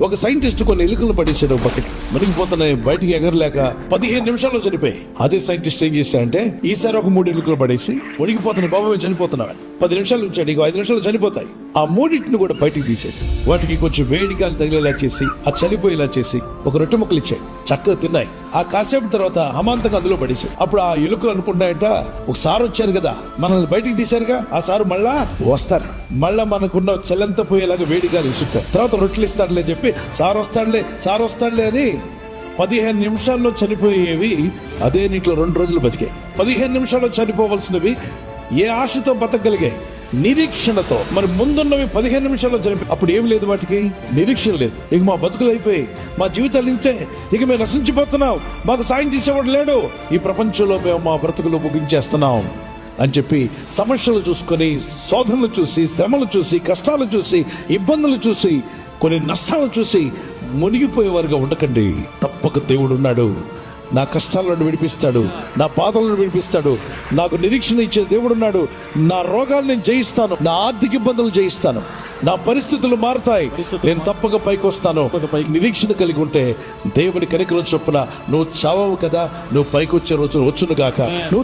ఒక సైంటిస్ట్ కొన్ని ఎలుకలను పడేసాడు ఒక బకెట్, మునిగిపోతున్నాయి, బయటికి ఎగరలేక 15 నిమిషాల్లో చనిపోయి. అదే సైంటిస్ట్ ఏం చేశాడంటే ఈసారి ఒక 3 ఎలుకలు పడేసి మునిగిపోతున్నాయి, బాబు చనిపోతున్నాడు, 10 నిమిషాలు ఉంచాడు, ఇంకో 5 నిమిషాలు చనిపోతాయి. ఆ 3టిని కూడా బయటికి తీసాడు, వాటికి కొంచెం వేడి గాలి తగిలేలా చేసి ఆ చనిపోయేలా చేసి ఒక రొట్టె ముక్కలు ఇచ్చాడు, చక్కగా తిన్నాయి. ఆ కాసేపు తర్వాత అమాంతంగా అందులో పడేసాడు. అప్పుడు ఆ ఎలుకలు అనుకుంటాయట, ఒక సారు వచ్చారు కదా, మనల్ని బయటికి తీశారుగా, ఆ సారు మళ్ళా వస్తారు, మళ్ళా మనకున్న చెల్లంత పోయేలాగా వేడి గాలి ఇసుకుంటారు, తర్వాత రొట్టెలు ఇస్తాడులే చెప్పి సారు వస్తాడులే అని 15 నిమిషాల్లో చనిపోయేవి అదే నీటిలో 2 రోజులు బతికాయి. 15 నిమిషాల్లో చనిపోవలసినవి ఏ ఆశతో బతకగలిగాయి? నిరీక్షణతో. మరి ముందున్నవి 15 నిమిషాల్లో చనిపోయి, అప్పుడు ఏం లేదు, వాటికి నిరీక్షణ లేదు. ఇక మా బతుకులు అయిపోయి, మా జీవితాలు ఇంతే, ఇక మేము నశించిపోతున్నాం, మాకు సాయం చేసేవాడు లేడు, ఈ ప్రపంచంలో మేము మా బ్రతుకులు ముగించేస్తున్నాం అని చెప్పి సమస్యలు చూసుకొని, శోధనలు చూసి, శ్రమలు చూసి, కష్టాలు చూసి, ఇబ్బందులు చూసి, కొన్ని నష్టాలు చూసి మునిగిపోయేవారుగా ఉండకండి. తప్పక దేవుడు ఉన్నాడు, నా కష్టాలను విడిపిస్తాడు, నా బాధలను విడిపిస్తాడు, నాకు నిరీక్షణ ఇచ్చే దేవుడు ఉన్నాడు. నా రోగాలను నేను జయిస్తాను, నా ఆర్థిక ఇబ్బందులు జయిస్తాను, నా పరిస్థితులు మారుతాయి, నేను తప్పక పైకి వస్తాను. నిరీక్షణ కలిగి ఉంటే దేవుని కనికరం చొప్పున నువ్వు చావవు కదా, నువ్వు పైకి వచ్చే రోజు వచ్చును గాక. నువ్వు